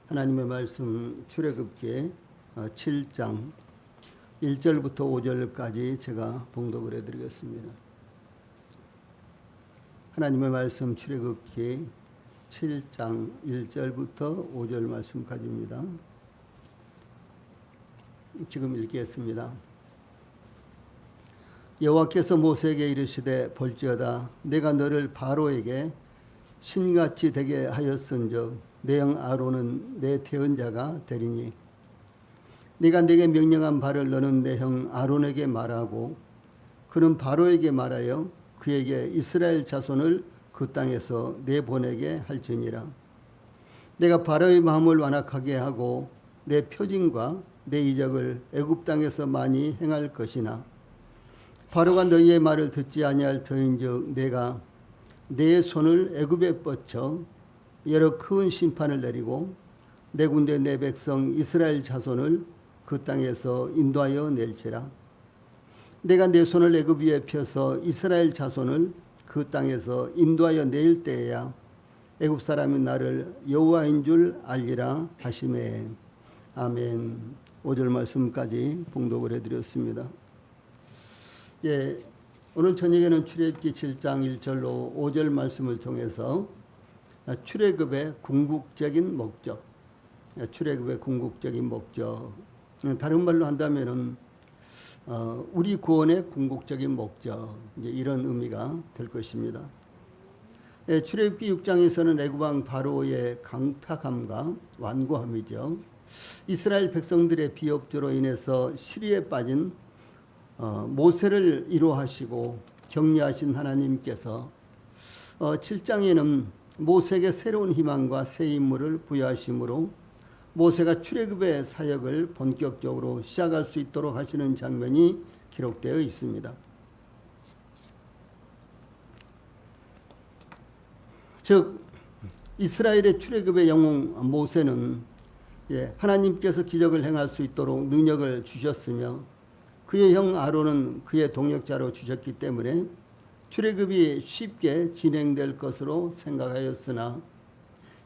하나님의 말씀 출애굽기 7장 1절부터 5절까지 제가 봉독을 해드리겠습니다. 하나님의 말씀 출애굽기 7장 1절부터 5절 말씀까지입니다. 지금 읽겠습니다. 여호와께서 모세에게 이르시되 볼지어다 내가 너를 바로에게 신같이 되게 하였은즉 내 형 아론은 내 태언자가 되리니 네가 내게 명령한 바를 너는 내 형 아론에게 말하고 그는 바로에게 말하여 그에게 이스라엘 자손을 그 땅에서 내보내게 할지니라. 내가 바로의 마음을 완악하게 하고 내 표징과 내 이적을 애굽 땅에서 많이 행할 것이나 바로가 너희의 말을 듣지 아니할 터인즉 내가 내 손을 애굽에 뻗쳐 여러 큰 심판을 내리고 내 군대 내 백성 이스라엘 자손을 그 땅에서 인도하여 낼지라. 내가 내 손을 애굽 위에 펴서 이스라엘 자손을 그 땅에서 인도하여 낼 때에야 애굽 사람이 나를 여호와인 줄 알리라 하시매. 아멘. 5절 말씀까지 봉독을 해드렸습니다. 오늘 저녁에는 출애굽기 7장 1절로 5절 말씀을 통해서 출애굽의 궁극적인 목적, 출애굽의 궁극적인 목적, 다른 말로 한다면은 우리 구원의 궁극적인 목적, 이런 의미가 될 것입니다. 출애굽기 6장에서는 애굽 왕 바로의 강팍함과 완고함이죠. 이스라엘 백성들의 비협조로 인해서 시리에 빠진 모세를 위로하시고 격려하신 하나님께서 7장에는 모세에게 새로운 희망과 새 임무를 부여하심으로 모세가 출애굽의 사역을 본격적으로 시작할 수 있도록 하시는 장면이 기록되어 있습니다. 즉 이스라엘의 출애굽의 영웅 모세는 하나님께서 기적을 행할 수 있도록 능력을 주셨으며 그의 형 아론은 그의 동역자로 주셨기 때문에 출애굽이 쉽게 진행될 것으로 생각하였으나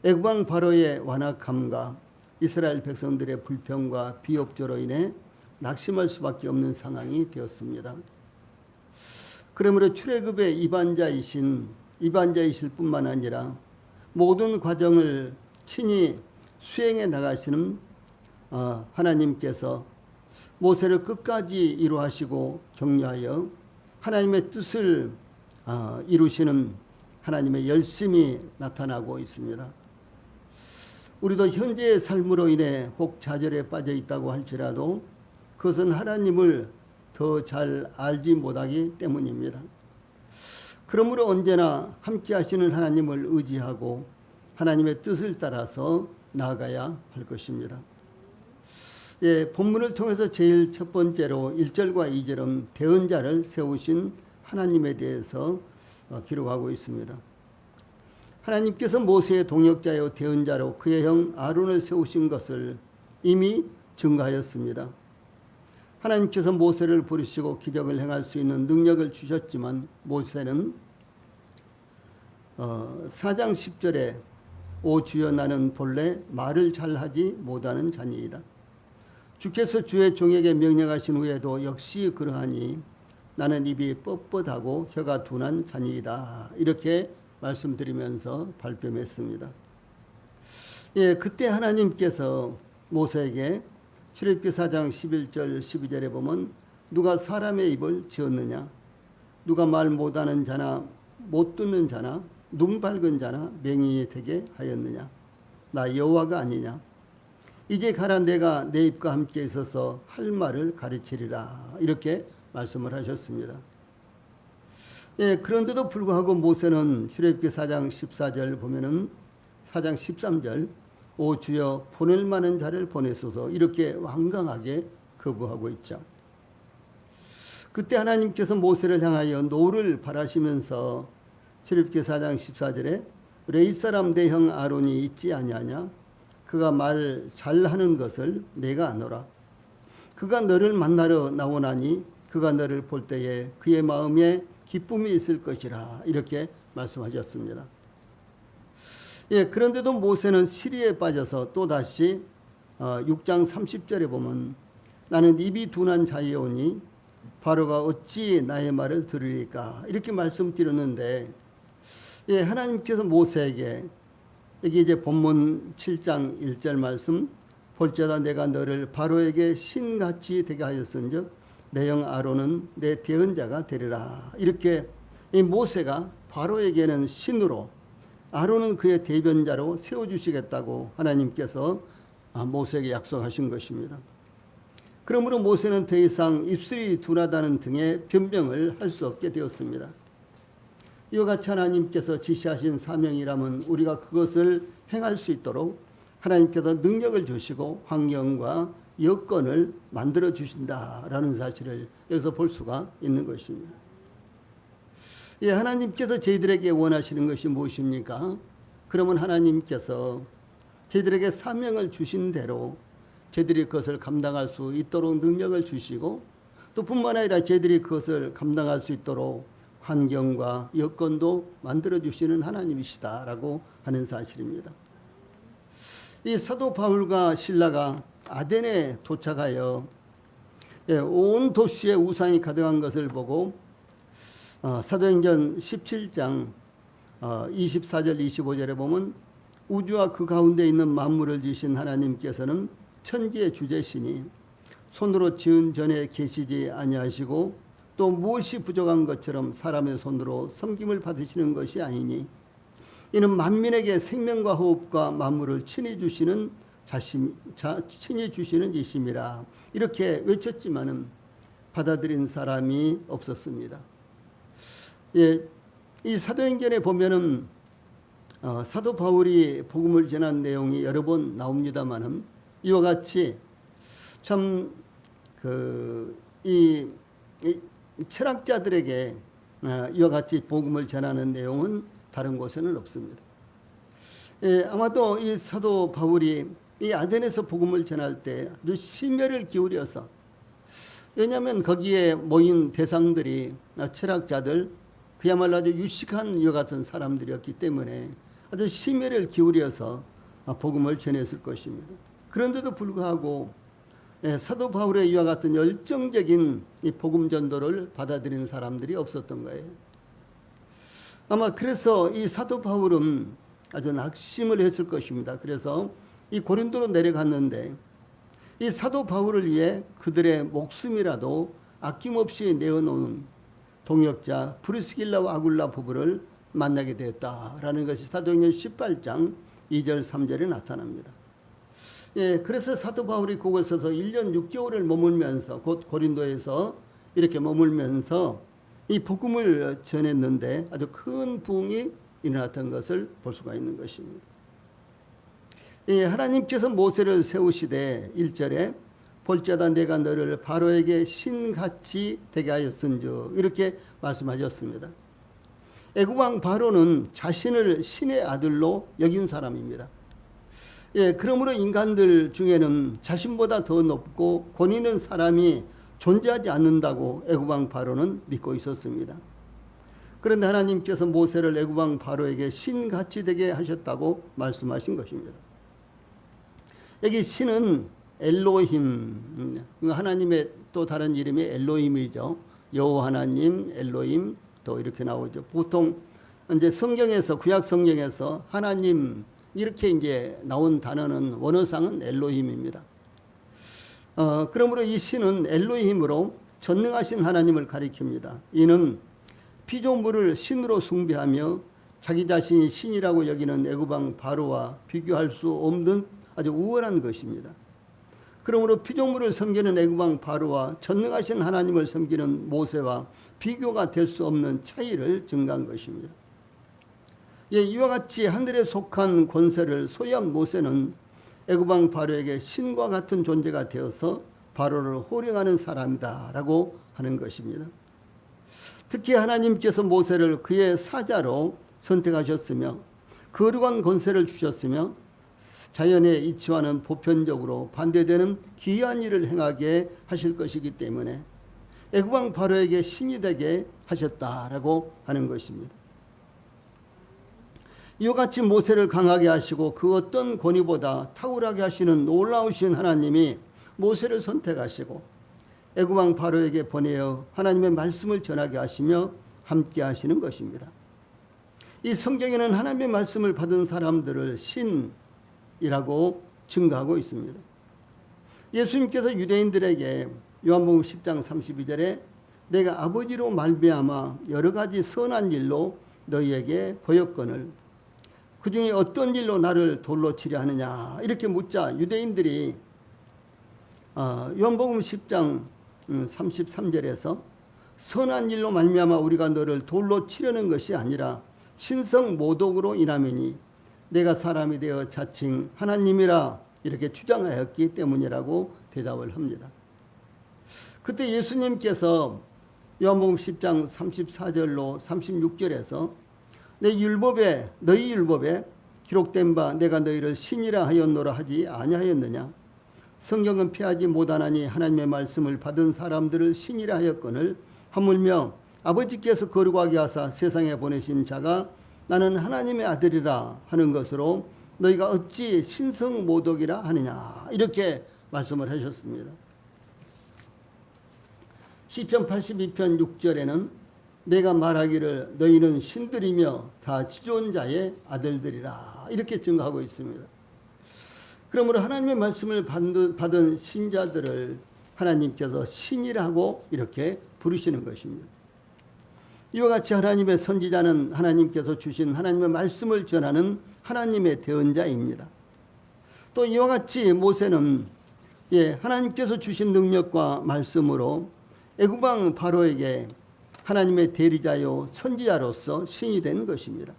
애굽 왕 바로의 완악함과 이스라엘 백성들의 불평과 비협조로 인해 낙심할 수밖에 없는 상황이 되었습니다. 그러므로 출애굽의 이반자이실 뿐만 아니라 모든 과정을 친히 수행해 나가시는 하나님께서 모세를 끝까지 이루하시고 격려하여 하나님의 뜻을 이루시는 하나님의 열심이 나타나고 있습니다. 우리도 현재의 삶으로 인해 혹 좌절에 빠져 있다고 할지라도 그것은 하나님을 더 잘 알지 못하기 때문입니다. 그러므로 언제나 함께 하시는 하나님을 의지하고 하나님의 뜻을 따라서 나아가야 할 것입니다. 본문을 통해서 제일 첫 번째로 1절과 2절은 대언자를 세우신 하나님에 대해서 기록하고 있습니다. 하나님께서 모세의 동역자요 대언자로 그의 형 아론을 세우신 것을 이미 증거하였습니다. 하나님께서 모세를 부르시고 기적을 행할 수 있는 능력을 주셨지만 모세는 4장 10절에 오 주여 나는 본래 말을 잘하지 못하는 자니이다. 주께서 주의 종에게 명령하신 후에도 역시 그러하니 나는 입이 뻣뻣하고 혀가 둔한 자니이다. 이렇게 말씀드리면서 발표했습니다. 그때 하나님께서 모세에게 출애굽기 4장 11절 12절에 보면 누가 사람의 입을 지었느냐 누가 말 못하는 자나 못 듣는 자나 눈 밝은 자나 맹인이 되게 하였느냐 나 여호와가 아니냐 이제 가라 내가 내 입과 함께 있어서 할 말을 가르치리라 이렇게 말씀을 하셨습니다. 그런데도 불구하고 모세는 출애굽기 4장 14절 보면은 4장 13절 오 주여 보낼 만한 자를 보내소서 이렇게 완강하게 거부하고 있죠. 그때 하나님께서 모세를 향하여 노를 바라시면서 출애굽기 4장 14절에 레위 사람 내 형 아론이 있지 아니하냐 그가 말 잘하는 것을 내가 아노라. 그가 너를 만나러 나오나니 그가 너를 볼 때에 그의 마음에 기쁨이 있을 것이라 이렇게 말씀하셨습니다. 그런데도 모세는 시리에 빠져서 또다시 6장 30절에 보면 나는 입이 둔한 자이오니 바로가 어찌 나의 말을 들으리까 이렇게 말씀드렸는데 하나님께서 모세에게 여기 이제 본문 7장 1절 말씀 볼지어다 내가 너를 바로에게 신같이 되게 하였은즉 내 형 아론은 내 대언자가 되리라. 이렇게 이 모세가 바로에게는 신으로 아론은 그의 대변자로 세워주시겠다고 하나님께서 모세에게 약속하신 것입니다. 그러므로 모세는 더 이상 입술이 둔하다는 등의 변명을 할 수 없게 되었습니다. 이와 같이 하나님께서 지시하신 사명이라면 우리가 그것을 행할 수 있도록 하나님께서 능력을 주시고 환경과 여건을 만들어 주신다라는 사실을 여기서 볼 수가 있는 것입니다. 하나님께서 저희들에게 원하시는 것이 무엇입니까? 그러면 하나님께서 저희들에게 사명을 주신 대로 저희들이 그것을 감당할 수 있도록 능력을 주시고 또 뿐만 아니라 저희들이 그것을 감당할 수 있도록 환경과 여건도 만들어 주시는 하나님이시다라고 하는 사실입니다. 이 사도 바울과 실라가 아덴에 도착하여 온 도시에 우상이 가득한 것을 보고 사도행전 17장 24절 25절에 보면 우주와 그 가운데 있는 만물을 지으신 하나님께서는 천지의 주제시니 손으로 지은 전에 계시지 아니하시고 또 무엇이 부족한 것처럼 사람의 손으로 섬김을 받으시는 것이 아니니 이는 만민에게 생명과 호흡과 만물을 친히 주시는 이심이라. 이렇게 외쳤지만은 받아들인 사람이 없었습니다. 이 사도행전에 보면은 사도 바울이 복음을 전한 내용이 여러 번 나옵니다만은 이와 같이 참 이 철학자들에게 이와 같이 복음을 전하는 내용은 다른 곳에는 없습니다. 아마도 이 사도 바울이 이 아덴에서 복음을 전할 때 아주 심혈을 기울여서, 왜냐하면 거기에 모인 대상들이 철학자들, 그야말로 아주 유식한 이와 같은 사람들이었기 때문에 아주 심혈을 기울여서 복음을 전했을 것입니다. 그런데도 불구하고 사도 바울의 이와 같은 열정적인 이 복음 전도를 받아들인 사람들이 없었던 거예요. 아마 그래서 이 사도 바울은 아주 낙심을 했을 것입니다. 그래서 이 고린도로 내려갔는데 이 사도 바울을 위해 그들의 목숨이라도 아낌없이 내어놓은 동역자 브리스길라와 아굴라 부부를 만나게 되었다라는 것이 사도행전 18장 2절 3절에 나타납니다. 그래서 사도 바울이 그곳에서 1년 6개월을 머물면서 곧 고린도에서 이렇게 머물면서 이 복음을 전했는데 아주 큰 부흥이 일어났던 것을 볼 수가 있는 것입니다. 하나님께서 모세를 세우시되 1절에 볼지어다 내가 너를 바로에게 신같이 되게 하였은즉 이렇게 말씀하셨습니다. 애굽왕 바로는 자신을 신의 아들로 여긴 사람입니다. 그러므로 인간들 중에는 자신보다 더 높고 권위 있는 사람이 존재하지 않는다고 애굽왕 바로는 믿고 있었습니다. 그런데 하나님께서 모세를 애굽왕 바로에게 신같이 되게 하셨다고 말씀하신 것입니다. 여기 신은 엘로힘, 하나님의 또 다른 이름이 엘로힘이죠. 여호와 하나님, 엘로힘 또 이렇게 나오죠. 보통 이제 성경에서, 구약 성경에서 하나님 이렇게 이제 나온 단어는 원어상은 엘로힘입니다. 그러므로 이 신은 엘로힘으로 전능하신 하나님을 가리킵니다. 이는 피조물을 신으로 숭배하며 자기 자신이 신이라고 여기는 애굽왕 바로와 비교할 수 없는 아주 우월한 것입니다. 그러므로 피조물을 섬기는 애굽왕 바로와 전능하신 하나님을 섬기는 모세와 비교가 될 수 없는 차이를 증가한 것입니다. 이와 같이 하늘에 속한 권세를 소유한 모세는 애굽왕 바로에게 신과 같은 존재가 되어서 바로를 호령하는 사람이다라고 하는 것입니다. 특히 하나님께서 모세를 그의 사자로 선택하셨으며 거룩한 권세를 주셨으며 자연의 이치와는 보편적으로 반대되는 기이한 일을 행하게 하실 것이기 때문에 애굽왕 바로에게 신이 되게 하셨다라고 하는 것입니다. 이와 같이 모세를 강하게 하시고 그 어떤 권위보다 탁월하게 하시는 놀라우신 하나님이 모세를 선택하시고 애굽 왕 바로에게 보내어 하나님의 말씀을 전하게 하시며 함께 하시는 것입니다. 이 성경에는 하나님의 말씀을 받은 사람들을 신이라고 증거하고 있습니다. 예수님께서 유대인들에게 요한복음 10장 32절에 내가 아버지로 말미암아 여러 가지 선한 일로 너희에게 보였거늘 그 중에 어떤 일로 나를 돌로 치려 하느냐 이렇게 묻자 유대인들이 요한복음 10장 33절에서 선한 일로 말미암아 우리가 너를 돌로 치려는 것이 아니라 신성 모독으로 인함이니 내가 사람이 되어 자칭 하나님이라 이렇게 주장하였기 때문이라고 대답을 합니다. 그때 예수님께서 요한복음 10장 34절로 36절에서 너희 율법에 기록된 바 내가 너희를 신이라 하였노라 하지 아니하였느냐 성경은 피하지 못하나니 하나님의 말씀을 받은 사람들을 신이라 하였거늘 하물며 아버지께서 거룩하게 하사 세상에 보내신 자가 나는 하나님의 아들이라 하는 것으로 너희가 어찌 신성모독이라 하느냐 이렇게 말씀을 하셨습니다. 시편 82편 6절에는 내가 말하기를 너희는 신들이며 다 지존자의 아들들이라 이렇게 증거하고 있습니다. 그러므로 하나님의 말씀을 받은 신자들을 하나님께서 신이라고 이렇게 부르시는 것입니다. 이와 같이 하나님의 선지자는 하나님께서 주신 하나님의 말씀을 전하는 하나님의 대언자입니다. 또 이와 같이 모세는 하나님께서 주신 능력과 말씀으로 애굽 왕 바로에게 하나님의 대리자요 선지자로서 신이 된 것입니다.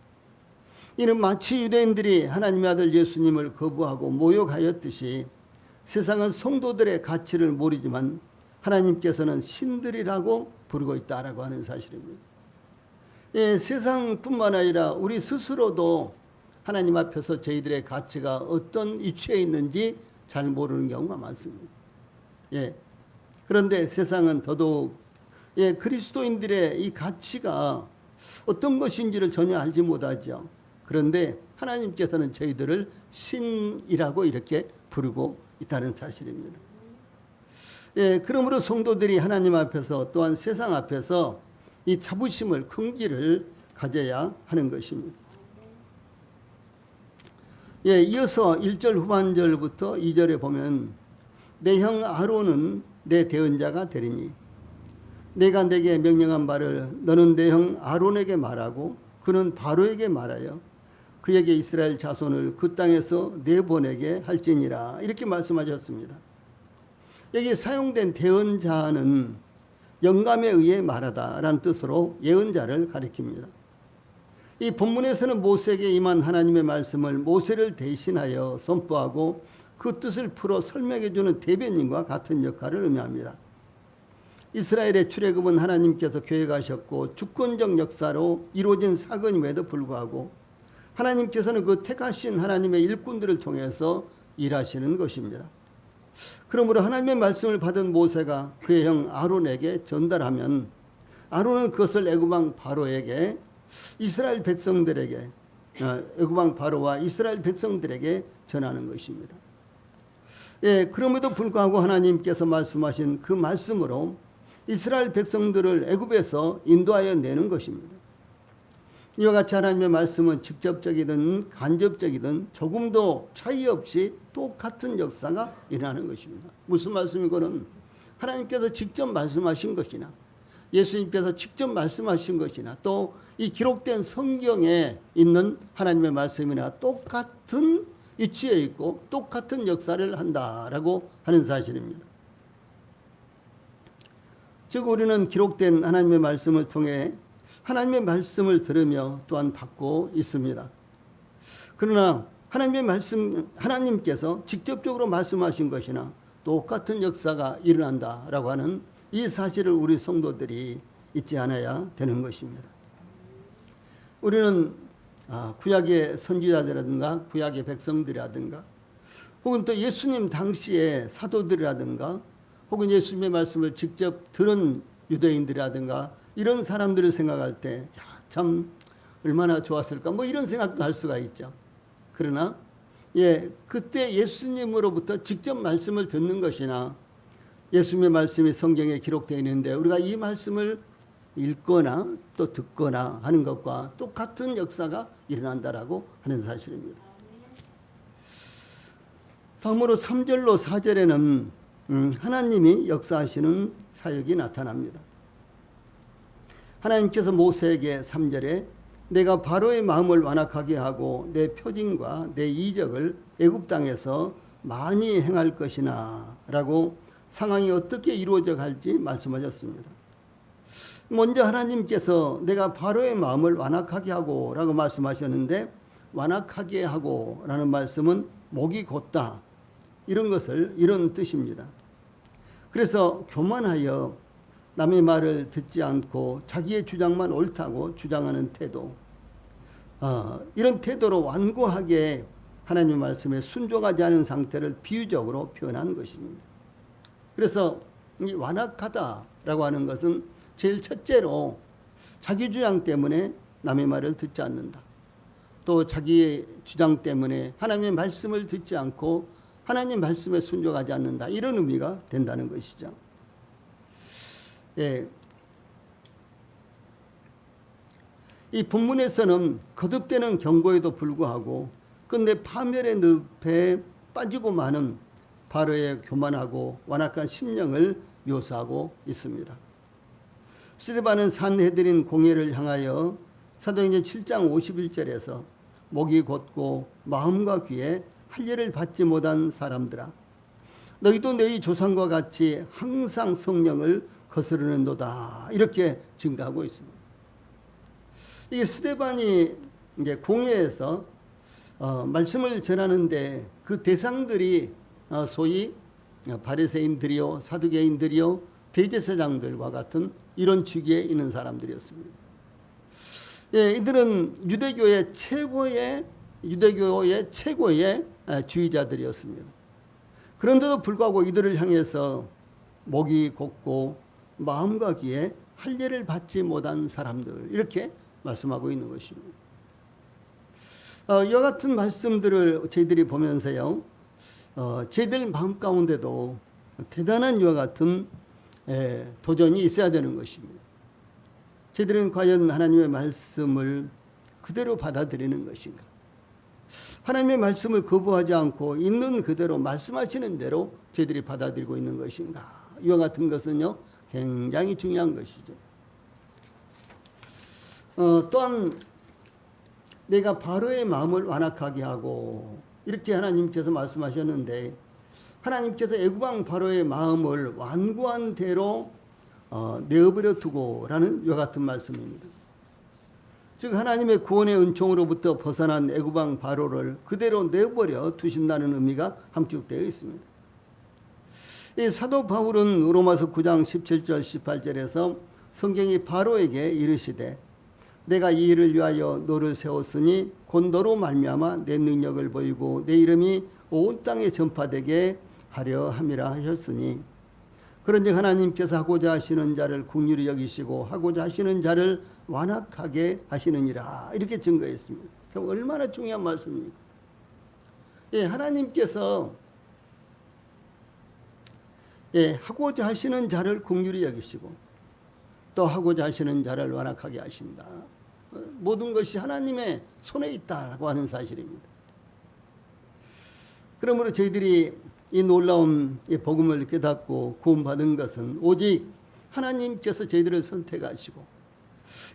이는 마치 유대인들이 하나님의 아들 예수님을 거부하고 모욕하였듯이 세상은 성도들의 가치를 모르지만 하나님께서는 신들이라고 부르고 있다라고 하는 사실입니다. 세상뿐만 아니라 우리 스스로도 하나님 앞에서 저희들의 가치가 어떤 위치에 있는지 잘 모르는 경우가 많습니다. 그런데 세상은 더더욱 그리스도인들의 이 가치가 어떤 것인지를 전혀 알지 못하죠. 그런데 하나님께서는 저희들을 신이라고 이렇게 부르고 있다는 사실입니다. 그러므로 성도들이 하나님 앞에서 또한 세상 앞에서 이 자부심을 긍지를 가져야 하는 것입니다. 이어서 1절 후반절부터 2절에 보면 내 형 아론은 내 대언자가 되리니 내가 내게 명령한 바를 너는 내 형 아론에게 말하고 그는 바로에게 말하여 그에게 이스라엘 자손을 그 땅에서 내보내게 할지니라 이렇게 말씀하셨습니다. 여기 사용된 대언자는 영감에 의해 말하다라는 뜻으로 예언자를 가리킵니다. 이 본문에서는 모세에게 임한 하나님의 말씀을 모세를 대신하여 선포하고 그 뜻을 풀어 설명해 주는 대변인과 같은 역할을 의미합니다. 이스라엘의 출애굽은 하나님께서 계획하셨고 주권적 역사로 이루어진 사건임에도 불구하고 하나님께서는 그 택하신 하나님의 일꾼들을 통해서 일하시는 것입니다. 그러므로 하나님의 말씀을 받은 모세가 그의 형 아론에게 전달하면 아론은 그것을 애굽 왕 바로에게 이스라엘 백성들에게 애굽 왕 바로와 이스라엘 백성들에게 전하는 것입니다. 그럼에도 불구하고 하나님께서 말씀하신 그 말씀으로 이스라엘 백성들을 애굽에서 인도하여 내는 것입니다. 이와 같이 하나님의 말씀은 직접적이든 간접적이든 조금도 차이 없이 똑같은 역사가 일어나는 것입니다. 무슨 말씀이고는 하나님께서 직접 말씀하신 것이나 예수님께서 직접 말씀하신 것이나 또 이 기록된 성경에 있는 하나님의 말씀이나 똑같은 위치에 있고 똑같은 역사를 한다라고 하는 사실입니다. 즉 우리는 기록된 하나님의 말씀을 통해 하나님의 말씀을 들으며 또한 받고 있습니다. 그러나 하나님께서 직접적으로 말씀하신 것이나 똑같은 역사가 일어난다라고 하는 이 사실을 우리 성도들이 잊지 않아야 되는 것입니다. 우리는 구약의 선지자들이라든가 구약의 백성들이라든가 혹은 또 예수님 당시의 사도들이라든가 혹은 예수님의 말씀을 직접 들은 유대인들이라든가 이런 사람들을 생각할 때 참 얼마나 좋았을까? 뭐 이런 생각도 할 수가 있죠. 그러나 그때 예수님으로부터 직접 말씀을 듣는 것이나 예수님의 말씀이 성경에 기록되어 있는데 우리가 이 말씀을 읽거나 또 듣거나 하는 것과 똑같은 역사가 일어난다라고 하는 사실입니다. 다음으로 3절로 4절에는 하나님이 역사하시는 사역이 나타납니다. 하나님께서 모세에게 3절에 내가 바로의 마음을 완악하게 하고 내 표징과 내 이적을 애굽 땅에서 많이 행할 것이나 라고 상황이 어떻게 이루어져 갈지 말씀하셨습니다. 먼저 하나님께서 내가 바로의 마음을 완악하게 하고 라고 말씀하셨는데, 완악하게 하고 라는 말씀은 목이 곧다, 이런 뜻입니다. 그래서 교만하여 남의 말을 듣지 않고 자기의 주장만 옳다고 주장하는 태도, 이런 태도로 완고하게 하나님 말씀에 순종하지 않은 상태를 비유적으로 표현한 것입니다. 그래서 이 완악하다라고 하는 것은 제일 첫째로 자기 주장 때문에 남의 말을 듣지 않는다. 또 자기의 주장 때문에 하나님의 말씀을 듣지 않고 하나님 말씀에 순종하지 않는다. 이런 의미가 된다는 것이죠. 이 본문에서는 거듭되는 경고에도 불구하고 끝내 파멸의 늪에 빠지고 마는 바로의 교만하고 완악한 심령을 묘사하고 있습니다. 스데반은 산헤드린 공회를 향하여 사도행전 7장 51절에서 목이 곧고 마음과 귀에 할례를 받지 못한 사람들아, 너희도 너희 조상과 같이 항상 성령을 거스르는도다, 이렇게 증가하고 있습니다. 이게 스데반이 이제 공회에서 말씀을 전하는데 그 대상들이 소위 바리새인들이요, 사두개인들이요, 대제사장들과 같은 이런 주기에 있는 사람들이었습니다. 이들은 유대교의 최고의 주의자들이었습니다. 그런데도 불구하고 이들을 향해서 목이 곧고 마음과 귀에 할례를 받지 못한 사람들, 이렇게 말씀하고 있는 것입니다. 이와 같은 말씀들을 저희들이 보면서요, 저희들 마음 가운데도 대단한 이와 같은 도전이 있어야 되는 것입니다. 저희들은 과연 하나님의 말씀을 그대로 받아들이는 것인가? 하나님의 말씀을 거부하지 않고 있는 그대로 말씀하시는 대로 저희들이 받아들이고 있는 것인가? 이와 같은 것은요, 굉장히 중요한 것이죠. 또한 내가 바로의 마음을 완악하게 하고, 이렇게 하나님께서 말씀하셨는데, 하나님께서 애굽 왕 바로의 마음을 완고한 대로 내어버려 두고라는 이와 같은 말씀입니다. 즉 하나님의 구원의 은총으로부터 벗어난 애굽 왕 바로를 그대로 내버려 두신다는 의미가 함축되어 있습니다. 이 사도 바울은 로마서 9장 17절 18절에서 성경이 바로에게 이르시되 내가 이 일을 위하여 너를 세웠으니 곧 너로 말미암아 내 능력을 보이고 내 이름이 온 땅에 전파되게 하려 함이라 하셨으니, 그런즉 하나님께서 하고자 하시는 자를 긍휼히 여기시고 하고자 하시는 자를 완악하게 하시느니라, 이렇게 증거했습니다. 참 얼마나 중요한 말씀입니까? 하나님께서 하고자 하시는 자를 긍휼히 여기시고 또 하고자 하시는 자를 완악하게 하신다. 모든 것이 하나님의 손에 있다고 하는 사실입니다. 그러므로 저희들이 이 놀라운 복음을 깨닫고 구원받은 것은 오직 하나님께서 저희들을 선택하시고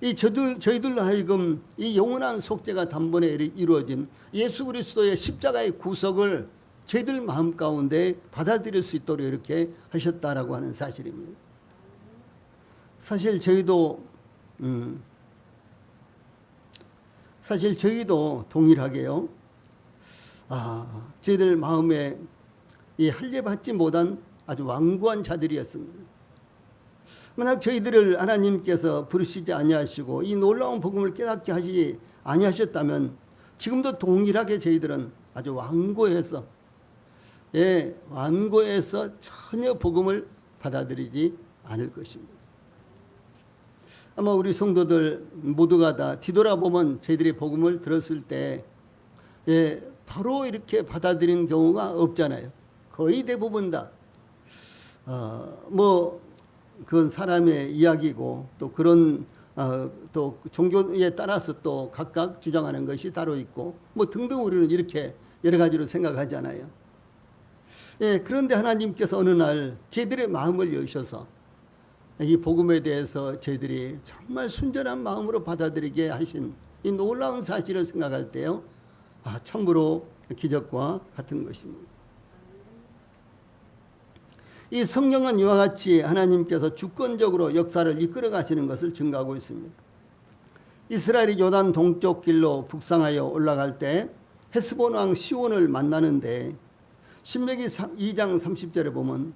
이 저희들로 하여금 이 영원한 속죄가 단번에 이루어진 예수 그리스도의 십자가의 구속을 저희들 마음 가운데 받아들일 수 있도록 이렇게 하셨다라고 하는 사실입니다. 사실 저희도 동일하게요, 저희들 마음에 이 할례 받지 못한 아주 완고한 자들이었습니다. 만약 저희들을 하나님께서 부르시지 아니하시고 이 놀라운 복음을 깨닫게 하시지 아니하셨다면 지금도 동일하게 저희들은 아주 완고해서 전혀 복음을 받아들이지 않을 것입니다. 아마 우리 성도들 모두가 다 뒤돌아보면 저희들이 복음을 들었을 때 바로 이렇게 받아들이는 경우가 없잖아요. 거의 대부분 다 그건 사람의 이야기고 또 그런 또 종교에 따라서 또 각각 주장하는 것이 따로 있고 등등 우리는 이렇게 여러 가지로 생각하잖아요. 그런데 하나님께서 어느 날 저희들의 마음을 여셔서 이 복음에 대해서 저희들이 정말 순전한 마음으로 받아들이게 하신 이 놀라운 사실을 생각할 때요, 참으로 기적과 같은 것입니다. 이 성경은 이와 같이 하나님께서 주권적으로 역사를 이끌어 가시는 것을 증거하고 있습니다. 이스라엘이 요단 동쪽 길로 북상하여 올라갈 때 헤스본 왕 시온을 만나는데 신명기 2장 30절에 보면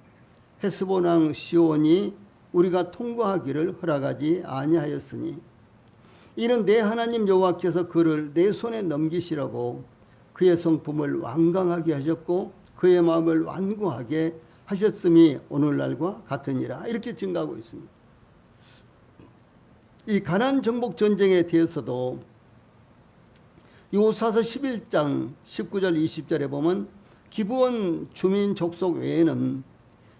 헤스본 왕 시온이 우리가 통과하기를 허락하지 아니하였으니 이는 내 하나님 여호와께서 그를 내 손에 넘기시라고 그의 성품을 완강하게 하셨고 그의 마음을 완고하게 하셨음이 오늘날과 같으니라, 이렇게 증가하고 있습니다. 이 가나안 정복 전쟁에 대해서도 여호수아서 11장 19절 20절에 보면 기브온 주민 족속 외에는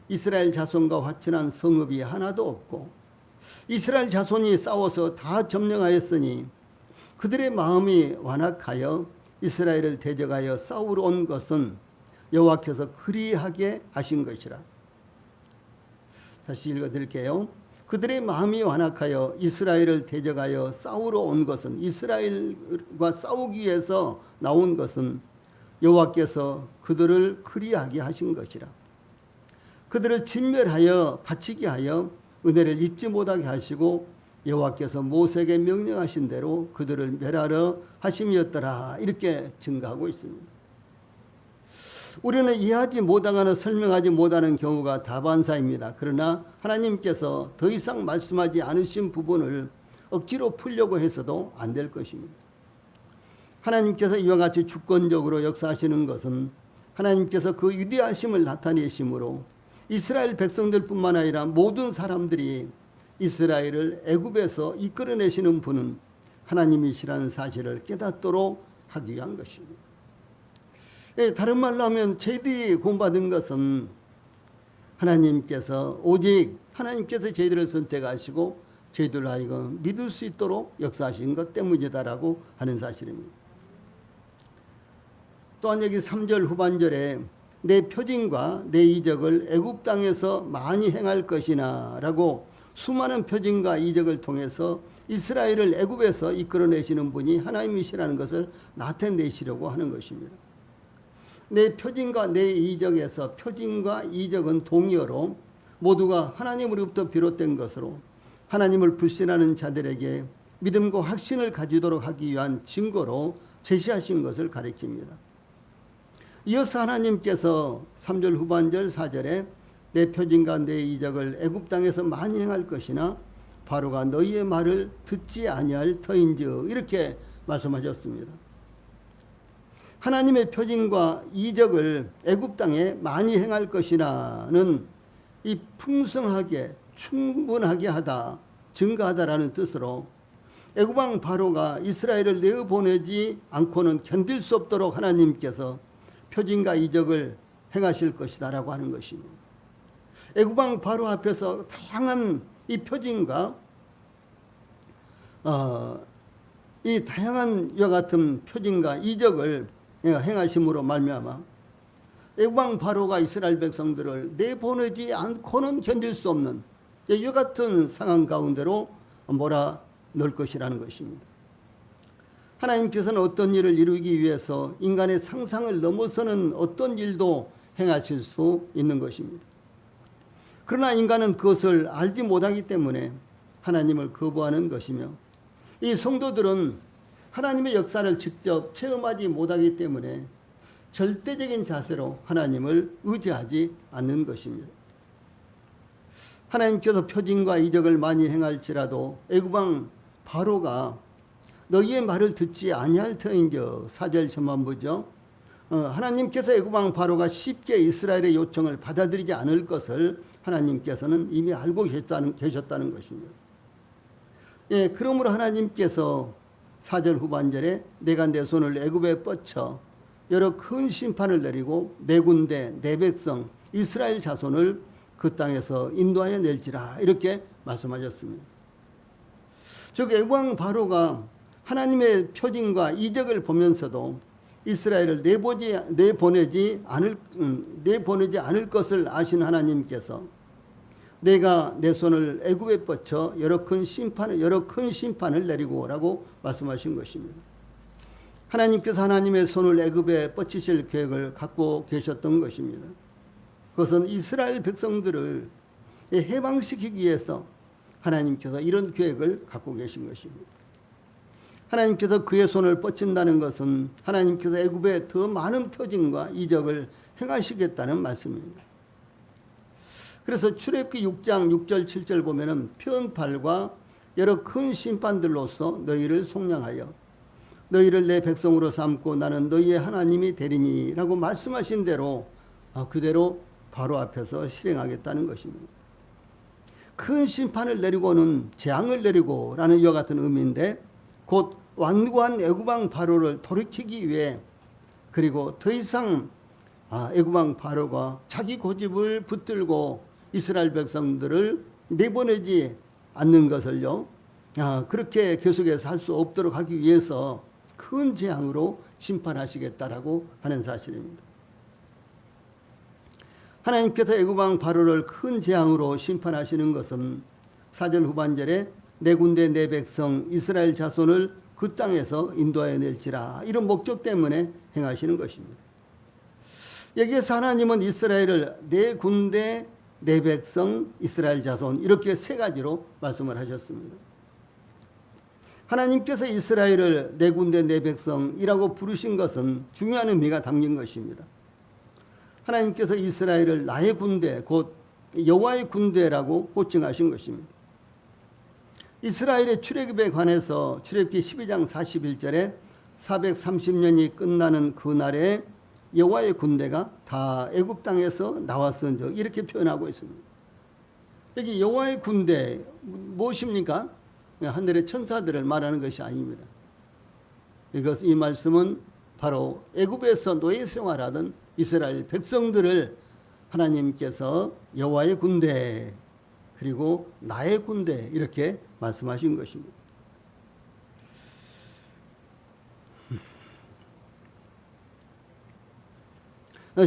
이스라엘 자손과 화친한 성읍이 하나도 없고 이스라엘 자손이 싸워서 다 점령하였으니 그들의 마음이 완악하여 이스라엘을 대적하여 싸우러 온 것은 여호와께서 그리하게 하신 것이라. 다시 읽어드릴게요. 그들의 마음이 완악하여 이스라엘을 대적하여 싸우러 온 것은, 이스라엘과 싸우기 위해서 나온 것은 여호와께서 그들을 그리하게 하신 것이라. 그들을 진멸하여 바치게 하여 은혜를 입지 못하게 하시고 여호와께서 모세에게 명령하신 대로 그들을 멸하려 하심이었더라, 이렇게 증가하고 있습니다. 우리는 이해하지 못하거나 설명하지 못하는 경우가 다반사입니다. 그러나 하나님께서 더 이상 말씀하지 않으신 부분을 억지로 풀려고 해서도 안 될 것입니다. 하나님께서 이와 같이 주권적으로 역사하시는 것은 하나님께서 그 위대하심을 나타내심으로 이스라엘 백성들뿐만 아니라 모든 사람들이 이스라엘을 애굽에서 이끌어내시는 분은 하나님이시라는 사실을 깨닫도록 하기 위한 것입니다. 다른 말로 하면 저희들이 구원받은 것은 하나님께서 오직 하나님께서 저희들을 선택하시고 저희들로 하여금 믿을 수 있도록 역사하신 것 때문이다라고 하는 사실입니다. 또한 여기 3절 후반절에 내 표징과 내 이적을 애굽 땅에서 많이 행할 것이나 라고 수많은 표징과 이적을 통해서 이스라엘을 애굽에서 이끌어내시는 분이 하나님이시라는 것을 나타내시려고 하는 것입니다. 내 표징과 내 이적에서 표징과 이적은 동의어로 모두가 하나님으로부터 비롯된 것으로 하나님을 불신하는 자들에게 믿음과 확신을 가지도록 하기 위한 증거로 제시하신 것을 가리킵니다. 이어서 하나님께서 3절 후반절 4절에 내 표징과 내 이적을 애굽 땅에서 많이 행할 것이나 바로가 너희의 말을 듣지 아니할 터인즉, 이렇게 말씀하셨습니다. 하나님의 표징과 이적을 애굽 땅에 많이 행할 것이라는 이 풍성하게 충분하게 하다, 증거하다라는 뜻으로 애굽 왕 바로가 이스라엘을 내어보내지 않고는 견딜 수 없도록 하나님께서 표징과 이적을 행하실 것이다라고 하는 것입니다. 애굽 왕 바로 앞에서 다양한 이 표징과 이 다양한 이와 같은 표징과 이적을 행하심으로 말미암아 애굽 왕 바로가 이스라엘 백성들을 내보내지 않고는 견딜 수 없는 이와 같은 상황 가운데로 몰아넣을 것이라는 것입니다. 하나님께서는 어떤 일을 이루기 위해서 인간의 상상을 넘어서는 어떤 일도 행하실 수 있는 것입니다. 그러나 인간은 그것을 알지 못하기 때문에 하나님을 거부하는 것이며, 이 성도들은 하나님의 역사를 직접 체험하지 못하기 때문에 절대적인 자세로 하나님을 의지하지 않는 것입니다. 하나님께서 표징과 이적을 많이 행할지라도 애굽 왕 바로가 너희의 말을 듣지 아니할 터인즉, 4절 전반부죠. 하나님께서 애굽 왕 바로가 쉽게 이스라엘의 요청을 받아들이지 않을 것을 하나님께서는 이미 알고 계셨다는 것입니다. 예, 그러므로 하나님께서 4절 후반절에 내가 내 손을 애굽에 뻗쳐 여러 큰 심판을 내리고 내 군대 내 백성 이스라엘 자손을 그 땅에서 인도하여 낼지라 이렇게 말씀하셨습니다. 즉 애굽 바로가 하나님의 표징과 이적을 보면서도 이스라엘을 내보내지 않을 것을 아신 하나님께서 내가 내 손을 애굽에 뻗쳐 여러 큰 심판을 내리고라고 말씀하신 것입니다. 하나님께서 하나님의 손을 애굽에 뻗치실 계획을 갖고 계셨던 것입니다. 그것은 이스라엘 백성들을 해방시키기 위해서 하나님께서 이런 계획을 갖고 계신 것입니다. 하나님께서 그의 손을 뻗친다는 것은 하나님께서 애굽에 더 많은 표징과 이적을 행하시겠다는 말씀입니다. 그래서 출애굽기 6장 6절 7절 보면은 편팔과 여러 큰 심판들로서 너희를 속량하여 너희를 내 백성으로 삼고 나는 너희의 하나님이 되리니라고 말씀하신 대로 그대로 바로 앞에서 실행하겠다는 것입니다. 큰 심판을 내리고는 재앙을 내리고라는 이와 같은 의미인데 곧 완고한 애굽왕 바로를 돌이키기 위해 그리고 더 이상 애굽왕 바로가 자기 고집을 붙들고 이스라엘 백성들을 내보내지 않는 것을요 그렇게 계속해서 할 수 없도록 하기 위해서 큰 재앙으로 심판하시겠다라고 하는 사실입니다. 하나님께서 애굽왕 바로를 큰 재앙으로 심판하시는 것은 4절 후반절에 내 군대 내 백성 이스라엘 자손을 그 땅에서 인도하여 낼지라 이런 목적 때문에 행하시는 것입니다. 여기에서 하나님은 이스라엘을 내 군대 내 백성 이스라엘 자손 이렇게 세 가지로 말씀을 하셨습니다. 하나님께서 이스라엘을 내 군대 내 백성이라고 부르신 것은 중요한 의미가 담긴 것입니다. 하나님께서 이스라엘을 나의 군대 곧 여호와의 군대라고 호칭하신 것입니다. 이스라엘의 출애굽에 관해서 출애굽기 12장 41절에 430년이 끝나는 그날에 여호와의 군대가 다 애굽 땅에서 나왔은즉 이렇게 표현하고 있습니다. 여기 여호와의 군대 무엇입니까? 하늘의 천사들을 말하는 것이 아닙니다. 이 말씀은 바로 애굽에서 노예 생활하던 이스라엘 백성들을 하나님께서 여호와의 군대 그리고 나의 군대 이렇게 말씀하신 것입니다.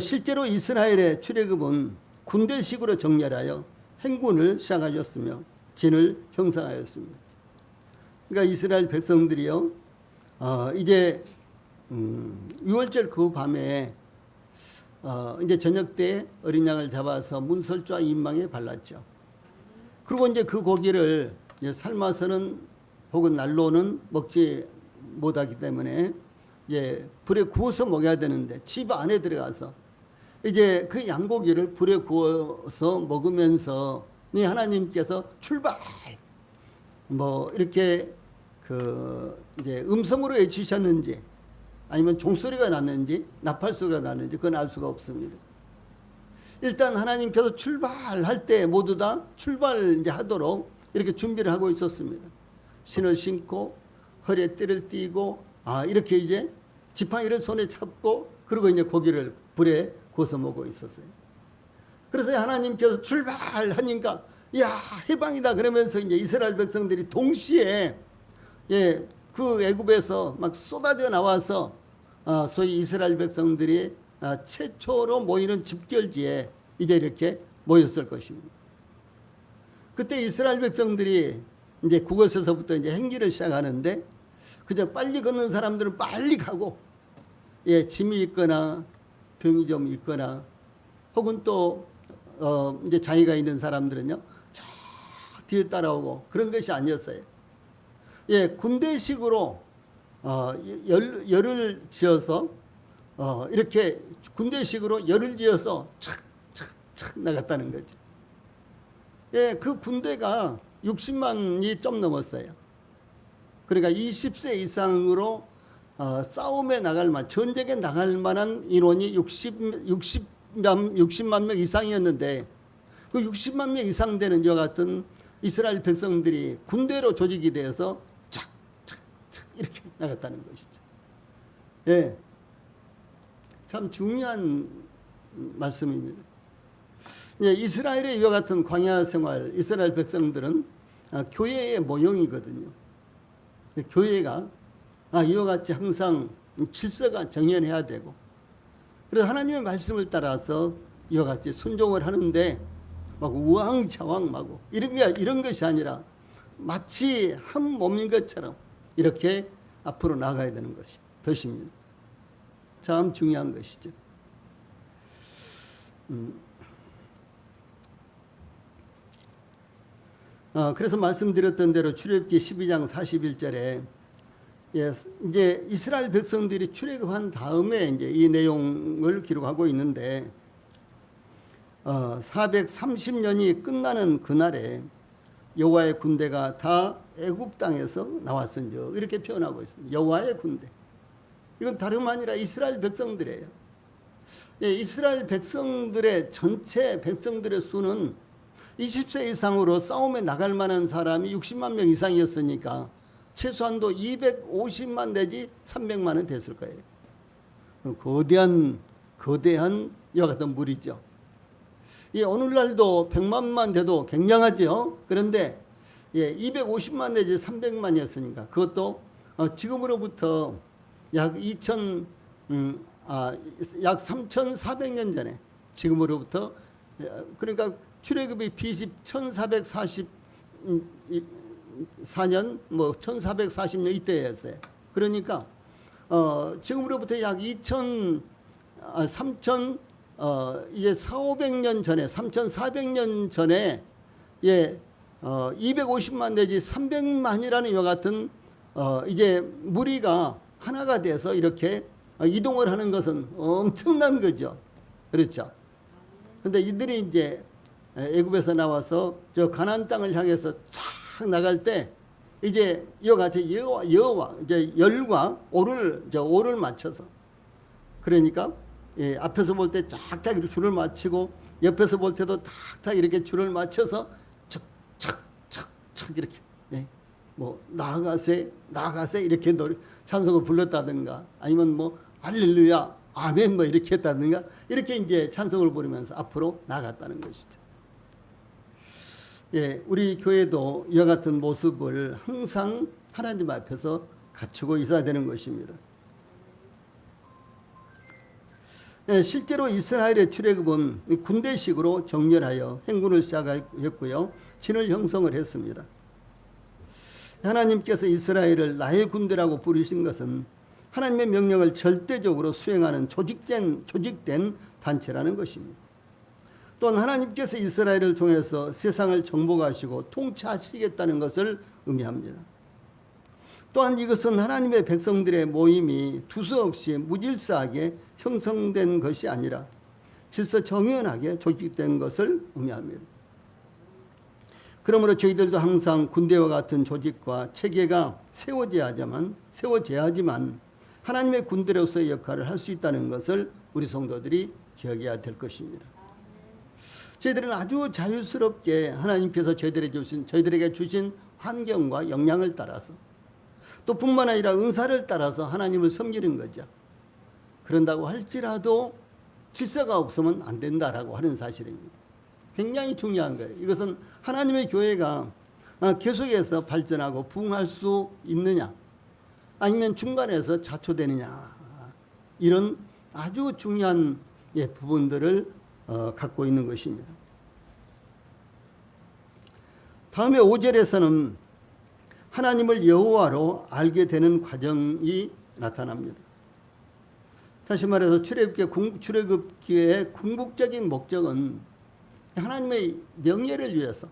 실제로 이스라엘의 출애굽은 군대식으로 정렬하여 행군을 시작하셨으며 진을 형성하였습니다. 그러니까 이스라엘 백성들이요 이제 6월절 그 밤에 이제 저녁 때 어린 양을 잡아서 문설주와 인망에 발랐죠. 그리고 이제 그 고기를 이제 삶아서는 혹은 날로는 먹지 못하기 때문에 이제 불에 구워서 먹어야 되는데 집 안에 들어가서 이제 그 양고기를 불에 구워서 먹으면서 하나님께서 출발 이렇게 이제 음성으로 외치셨는지 아니면 종소리가 났는지 나팔소리가 났는지 그건 알 수가 없습니다. 일단 하나님께서 출발할 때 모두 다 출발 이제 하도록 이렇게 준비를 하고 있었습니다. 신을 신고 허리에 띠를 띠고 이렇게 이제 지팡이를 손에 잡고 그리고 이제 고기를 불에 구워서 먹고 있었어요. 그래서 하나님께서 출발하니까 야 해방이다 그러면서 이제 이스라엘 백성들이 동시에 그 애굽에서 막 쏟아져 나와서 소위 이스라엘 백성들이 최초로 모이는 집결지에 이제 이렇게 모였을 것입니다. 그때 이스라엘 백성들이 이제 그곳에서부터 이제 행기를 시작하는데 그저 빨리 걷는 사람들은 빨리 가고 짐이 있거나 병이 좀 있거나 혹은 또 이제 장애가 있는 사람들은요 저 뒤에 따라오고 그런 것이 아니었어요. 군대식으로 열을 지어서 이렇게 군대식으로 열을 지어서 착착착 나갔다는 거죠. 그 군대가 60만이 좀 넘었어요. 그러니까 20세 이상으로 싸움에 나갈 만, 전쟁에 나갈 만한 인원이 60만 명 이상이었는데 그 60만 명 이상 되는 이와 같은 이스라엘 백성들이 군대로 조직이 되어서 착착착 이렇게 나갔다는 것이죠. 예, 참 중요한 말씀입니다. 예, 이스라엘의 이와 같은 광야 생활, 이스라엘 백성들은 교회의 모형이거든요. 교회가 이와 같이 항상 질서가 정연해야 되고, 그래서 하나님의 말씀을 따라서 이와 같이 순종을 하는데 막 우왕좌왕하고 이런 것이 아니라 마치 한 몸인 것처럼 이렇게 앞으로 나가야 되는 것입니다. 참 중요한 것이죠. 그래서 말씀드렸던 대로 출애굽기 12장 41절에 이제 이스라엘 백성들이 출애굽한 다음에 이제 이 내용을 기록하고 있는데 430년이 끝나는 그날에 여호와의 군대가 다 애굽 땅에서 나왔은즉 이렇게 표현하고 있습니다. 여호와의 군대. 이건 다름 아니라 이스라엘 백성들이에요. 이스라엘 백성들의 전체 백성들의 수는 20세 이상으로 싸움에 나갈 만한 사람이 60만 명 이상이었으니까 최소한도 250만 내지 300만은 됐을 거예요. 거대한 이와 같은 무리죠. 오늘날도 100만만 돼도 굉장하죠. 그런데 250만 내지 300만이었으니까 그것도 지금으로부터 약 3,400년 전에, 지금으로부터, 그러니까 출애굽이 BC 1444년 1440년 이때였어요. 그러니까 지금으로부터 약 4,500년 전에, 3,400년 전에 250만 내지 300만이라는 이와 같은 이제 무리가 하나가 돼서 이렇게 이동을 하는 것은 엄청난 거죠. 그렇죠. 근데 이들이 이제 애굽에서 나와서 저 가나안 땅을 향해서 착 나갈 때 이제 이와 같이 여와 이제 열과 오를 맞춰서, 그러니까 앞에서 볼 때 쫙쫙 이렇게 줄을 맞추고 옆에서 볼 때도 탁탁 이렇게 줄을 맞춰서 착착착착 이렇게 나아가세 이렇게 찬송을 불렀다든가, 아니면 할렐루야 아멘 이렇게 했다든가, 이렇게 이제 찬송을 부르면서 앞으로 나갔다는 것이죠. 우리 교회도 이와 같은 모습을 항상 하나님 앞에서 갖추고 있어야 되는 것입니다. 실제로 이스라엘의 출애굽은 군대식으로 정렬하여 행군을 시작했고요, 진을 형성을 했습니다. 하나님께서 이스라엘을 나의 군대라고 부르신 것은 하나님의 명령을 절대적으로 수행하는 조직된 단체라는 것입니다. 또한 하나님께서 이스라엘을 통해서 세상을 정복하시고 통치하시겠다는 것을 의미합니다. 또한 이것은 하나님의 백성들의 모임이 두서없이 무질서하게 형성된 것이 아니라 질서 정연하게 조직된 것을 의미합니다. 그러므로 저희들도 항상 군대와 같은 조직과 체계가 세워져야지만 하나님의 군대로서의 역할을 할 수 있다는 것을 우리 성도들이 기억해야 될 것입니다. 저희들은 아주 자유스럽게 하나님께서 저희들에게 주신 환경과 역량을 따라서, 또 뿐만 아니라 은사를 따라서 하나님을 섬기는 거죠. 그런다고 할지라도 질서가 없으면 안 된다라고 하는 사실입니다. 굉장히 중요한 거예요. 이것은 하나님의 교회가 계속해서 발전하고 부흥할 수 있느냐, 아니면 중간에서 자초되느냐, 이런 아주 중요한 부분들을 갖고 있는 것입니다. 다음에 5절에서는 하나님을 여호와로 알게 되는 과정이 나타납니다. 다시 말해서 출애굽기의 궁극적인 목적은 하나님의 명예를 위해서,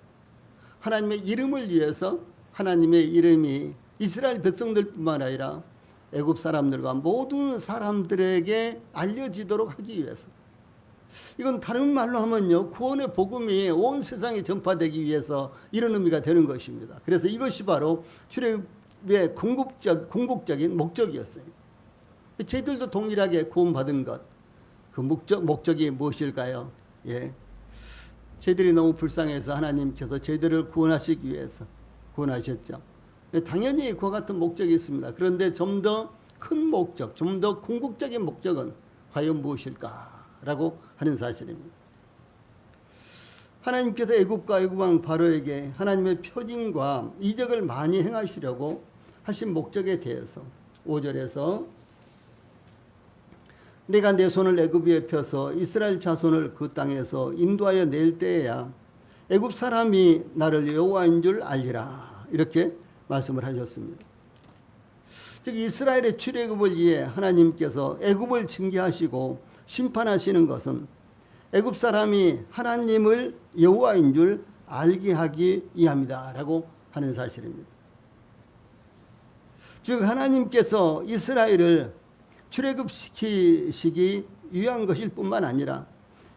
하나님의 이름을 위해서, 하나님의 이름이 이스라엘 백성들뿐만 아니라 애굽 사람들과 모든 사람들에게 알려지도록 하기 위해서, 이건 다른 말로 하면요, 구원의 복음이 온 세상에 전파되기 위해서 이런 의미가 되는 것입니다. 그래서 이것이 바로 출애굽의 궁극적인 목적이었어요. 저희들도 동일하게 구원받은 것, 그 목적이 무엇일까요? 저희들이 너무 불쌍해서 하나님께서 저희들을 구원하시기 위해서 구원하셨죠. 당연히 그와 같은 목적이 있습니다. 그런데 좀 더 큰 목적, 좀 더 궁극적인 목적은 과연 무엇일까라고 하는 사실입니다. 하나님께서 애굽과 애굽왕 바로에게 하나님의 표징과 이적을 많이 행하시려고 하신 목적에 대해서 5절에서 내가 내 손을 애굽 위에 펴서 이스라엘 자손을 그 땅에서 인도하여 낼 때에야 애굽 사람이 나를 여호와인 줄 알리라, 이렇게 말씀을 하셨습니다. 즉 이스라엘의 출애굽을 위해 하나님께서 애굽을 징계하시고 심판하시는 것은 애굽 사람이 하나님을 여호와인 줄 알게 하기 위함이다라고 하는 사실입니다. 즉 하나님께서 이스라엘을 출애굽시키시기 위한 것일 뿐만 아니라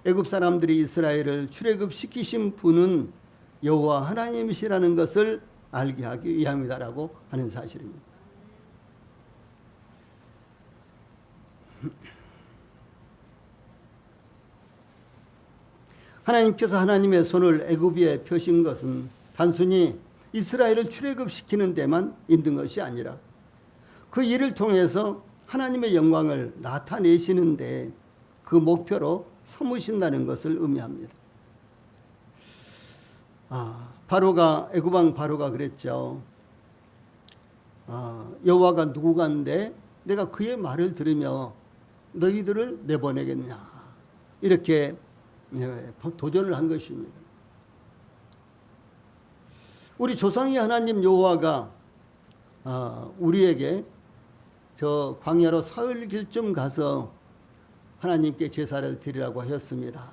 애굽 사람들이 이스라엘을 출애굽시키신 분은 여호와 하나님이시라는 것을 알게 하기 위함이다라고 하는 사실입니다. 하나님께서 하나님의 손을 애굽 위에 펴신 것은 단순히 이스라엘을 출애굽시키는 데만 있는 것이 아니라 그 일을 통해서 하나님의 영광을 나타내시는데 그 목표로 삼으신다는 것을 의미합니다. 바로가, 애굽왕 바로가 그랬죠. 여호와가 누구간데 내가 그의 말을 들으며 너희들을 내보내겠냐, 이렇게 도전을 한 것입니다. 우리 조상의 하나님 여호와가 우리에게 저 광야로 사흘 길쯤 가서 하나님께 제사를 드리라고 하였습니다.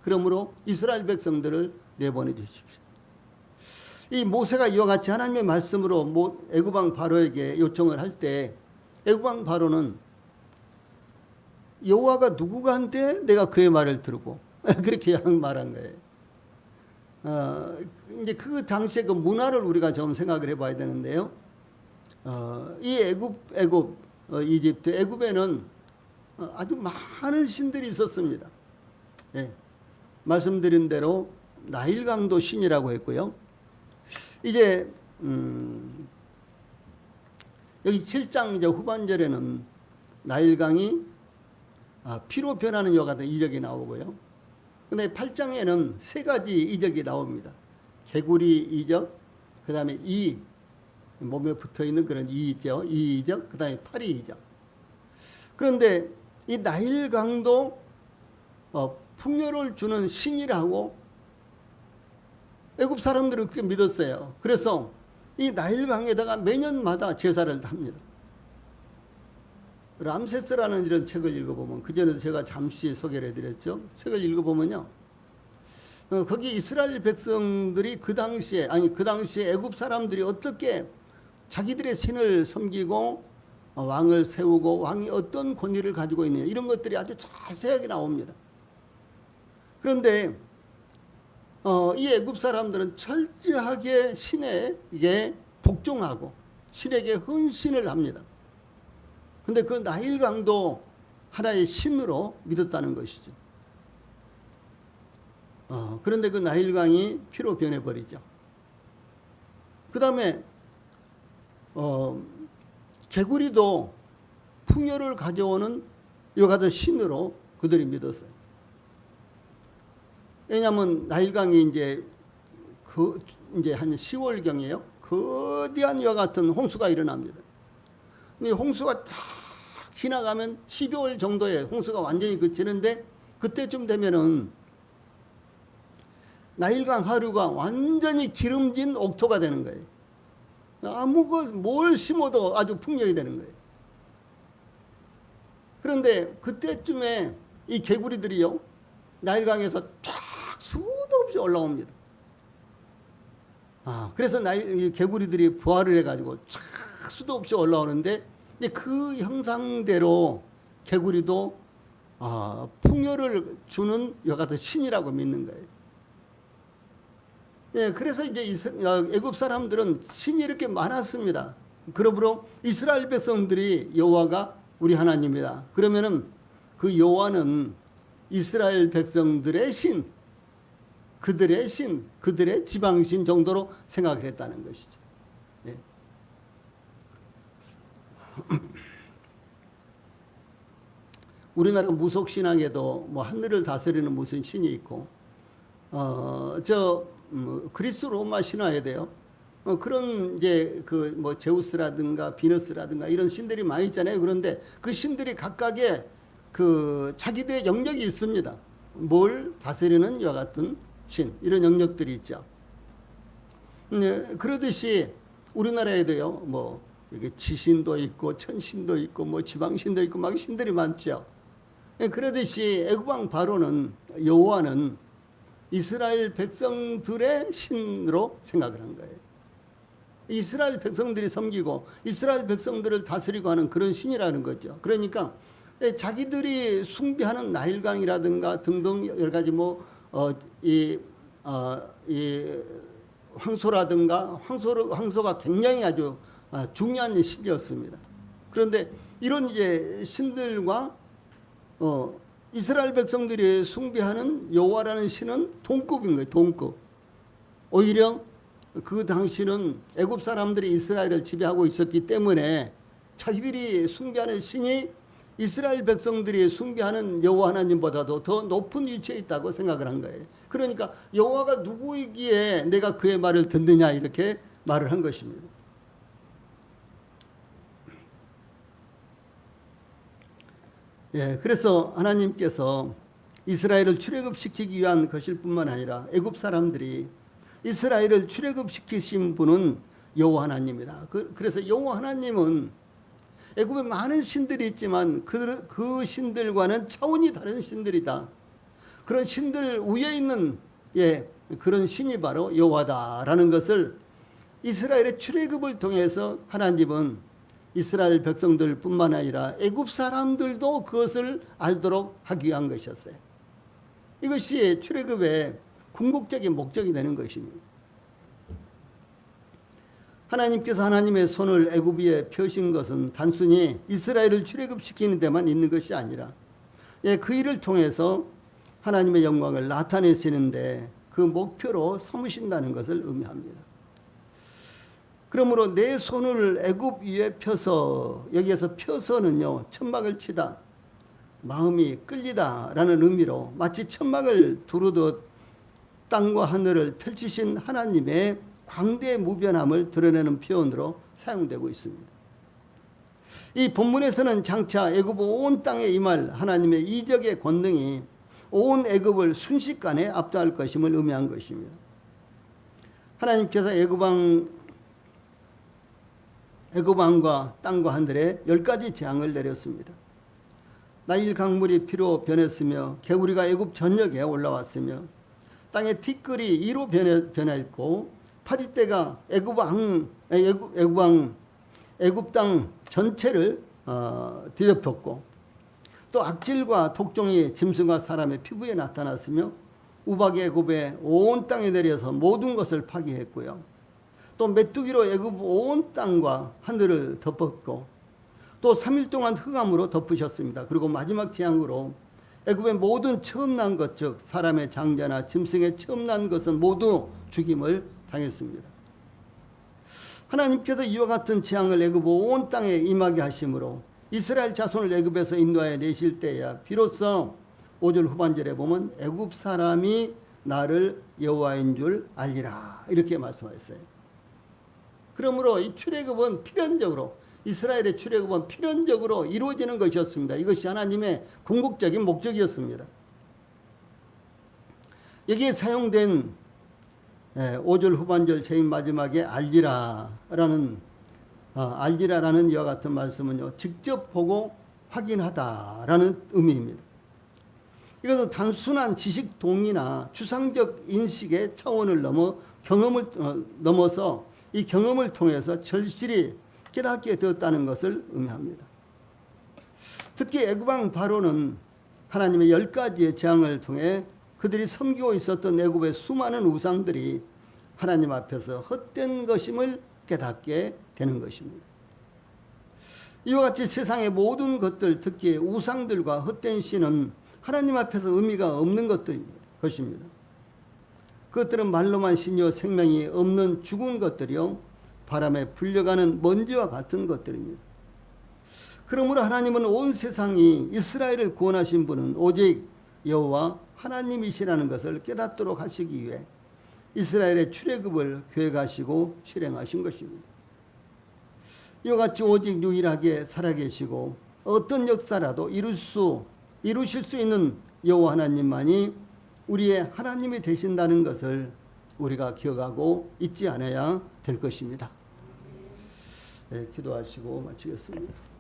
그러므로 이스라엘 백성들을 내보내 주십시오. 이 모세가 이와 같이 하나님의 말씀으로 애굽왕 바로에게 요청을 할 때 애굽왕 바로는 여호와가 누구가 한데 내가 그의 말을 들고 그렇게 말한 거예요. 이제 그 당시의 그 문화를 우리가 좀 생각을 해봐야 되는데요. 이 이집트, 애굽에는 아주 많은 신들이 있었습니다. 네. 말씀드린 대로 나일강도 신이라고 했고요. 이제 여기 7장 이제 후반절에는 나일강이 피로 변하는 이와 같은 이적이 나오고요. 근데 8장에는 세 가지 이적이 나옵니다. 개구리 이적, 그 다음에 몸에 붙어 있는 그런 이적, 그 다음에 파리 이적. 그런데 이 나일강도 풍요를 주는 신이라고 애굽 사람들은 그렇게 믿었어요. 그래서 이 나일강에다가 매년마다 제사를 합니다. 람세스라는 이런 책을 읽어보면, 그전에도 제가 잠시 소개를 해드렸죠. 책을 읽어보면요, 거기 이스라엘 백성들이 그 당시에 애굽 사람들이 어떻게 자기들의 신을 섬기고 왕을 세우고 왕이 어떤 권위를 가지고 있느냐, 이런 것들이 아주 자세하게 나옵니다. 그런데 이 애굽 사람들은 철저하게 신에게 복종하고 신에게 헌신을 합니다. 근데 그 나일강도 하나의 신으로 믿었다는 것이죠. 그런데 그 나일강이 피로 변해버리죠. 그 다음에 개구리도 풍요를 가져오는 이와 같은 신으로 그들이 믿었어요. 왜냐하면 나일강이 이제 한 10월경에요. 거대한 이와 같은 홍수가 일어납니다. 근데 홍수가 쫙 지나가면 12월 정도에 홍수가 완전히 그치는데, 그때쯤 되면은 나일강 하류가 완전히 기름진 옥토가 되는 거예요. 뭘 심어도 아주 풍년이 되는 거예요. 그런데 그때쯤에 이 개구리들이요, 나일강에서 쫙 수도 없이 올라옵니다. 그래서 개구리들이 부활을 해가지고 쫙 수도 없이 올라오는데, 이제 그 형상대로 개구리도 풍요를 주는 이와 같은 신이라고 믿는 거예요. 예, 그래서 이제 애굽 사람들은 신이 이렇게 많았습니다. 그러므로 이스라엘 백성들이 여호와가 우리 하나님이다. 그러면은 그 여호와는 이스라엘 백성들의 신, 그들의 신, 그들의 지방신 정도로 생각을 했다는 것이죠. 예. 우리나라 무속신앙에도 뭐 하늘을 다스리는 무슨 신이 있고, 그리스 로마 신화에도요. 그런 이제 그 뭐 제우스라든가 비너스라든가 이런 신들이 많이 있잖아요. 그런데 그 신들이 각각의 그 자기들의 영역이 있습니다. 뭘 다스리는 이와 같은 신, 이런 영역들이 있죠. 그러듯이 우리나라에도요. 뭐 이게 지신도 있고 천신도 있고 뭐 지방신도 있고 막 신들이 많죠. 그러듯이 애굽왕 바로는 여호와는 이스라엘 백성들의 신으로 생각을 한 거예요. 이스라엘 백성들이 섬기고 이스라엘 백성들을 다스리고 하는 그런 신이라는 거죠. 그러니까 자기들이 숭배하는 나일강이라든가 등등 여러 가지 이 황소라든가 황소가 굉장히 아주 중요한 신이었습니다. 그런데 이런 이제 신들과 이스라엘 백성들이 숭배하는 여호와라는 신은 동급인 거예요. 동급. 오히려 그 당시는 애굽 사람들이 이스라엘을 지배하고 있었기 때문에 자기들이 숭배하는 신이 이스라엘 백성들이 숭배하는 여호와 하나님보다도 더 높은 위치에 있다고 생각을 한 거예요. 그러니까 여호와가 누구이기에 내가 그의 말을 듣느냐 이렇게 말을 한 것입니다. 예, 그래서 하나님께서 이스라엘을 출애굽시키기 위한 것일 뿐만 아니라 애굽 사람들이 이스라엘을 출애굽시키신 분은 여호와 하나님이다. 그래서 여호와 하나님은 애굽에 많은 신들이 있지만 그 신들과는 차원이 다른 신들이다. 그런 신들 위에 있는 그런 신이 바로 여호와다라는 것을 이스라엘의 출애굽을 통해서 하나님은 이스라엘 백성들뿐만 아니라 애굽 사람들도 그것을 알도록 하기 위한 것이었어요. 이것이 출애굽의 궁극적인 목적이 되는 것입니다. 하나님께서 하나님의 손을 애굽 위에 펴신 것은 단순히 이스라엘을 출애굽시키는 데만 있는 것이 아니라 그 일을 통해서 하나님의 영광을 나타내시는데 그 목표로 삼으신다는 것을 의미합니다. 그러므로 내 손을 애굽 위에 펴서, 여기에서 펴서는요 천막을 치다, 마음이 끌리다 라는 의미로 마치 천막을 두르듯 땅과 하늘을 펼치신 하나님의 광대무변함을 드러내는 표현으로 사용되고 있습니다. 이 본문에서는 장차 애굽 온 땅에 임할 하나님의 이적의 권능이 온 애굽을 순식간에 압도할 것임을 의미한 것입니다. 하나님께서 애굽왕과 땅과 하늘에 10가지 재앙을 내렸습니다. 나일 강물이 피로 변했으며 개구리가 애굽 전역에 올라왔으며 땅의 티끌이 이로 변했고 파리떼가 애굽 땅 전체를 뒤덮였고 또 악질과 독종이 짐승과 사람의 피부에 나타났으며 우박이 애굽의 온 땅에 내려서 모든 것을 파괴했고요. 또 메뚜기로 애굽 온 땅과 하늘을 덮었고 또 3일 동안 흑암으로 덮으셨습니다. 그리고 마지막 재앙으로 애굽의 모든 처음 난 것, 즉 사람의 장자나 짐승의 처음 난 것은 모두 죽임을 당했습니다. 하나님께서 이와 같은 재앙을 애굽 온 땅에 임하게 하심으로 이스라엘 자손을 애굽에서 인도하여 내실 때야 비로소 5절 후반절에 보면 애굽 사람이 나를 여호와인 줄 알리라 이렇게 말씀하셨어요. 그러므로 이 출애굽은 필연적으로, 이스라엘의 출애굽은 필연적으로 이루어지는 것이었습니다. 이것이 하나님의 궁극적인 목적이었습니다. 여기에 사용된 5절 후반절 제일 마지막에 알리라라는 이와 같은 말씀은요, 직접 보고 확인하다라는 의미입니다. 이것은 단순한 지식 동의나 추상적 인식의 차원을 넘어서 이 경험을 통해서 절실히 깨닫게 되었다는 것을 의미합니다. 특히 애굽왕 바로는 하나님의 10가지의 재앙을 통해 그들이 섬기고 있었던 애굽의 수많은 우상들이 하나님 앞에서 헛된 것임을 깨닫게 되는 것입니다. 이와 같이 세상의 모든 것들, 특히 우상들과 헛된 신은 하나님 앞에서 의미가 없는 것입니다. 그것들은 말로만 신이요 생명이 없는 죽은 것들이요 바람에 불려가는 먼지와 같은 것들입니다. 그러므로 하나님은 온 세상이 이스라엘을 구원하신 분은 오직 여호와 하나님이시라는 것을 깨닫도록 하시기 위해 이스라엘의 출애굽을 계획하시고 실행하신 것입니다. 이와 같이 오직 유일하게 살아계시고 어떤 역사라도 이루실 수 있는 여호와 하나님만이 우리의 하나님이 되신다는 것을 우리가 기억하고 잊지 않아야 될 것입니다. 네, 기도하시고 마치겠습니다.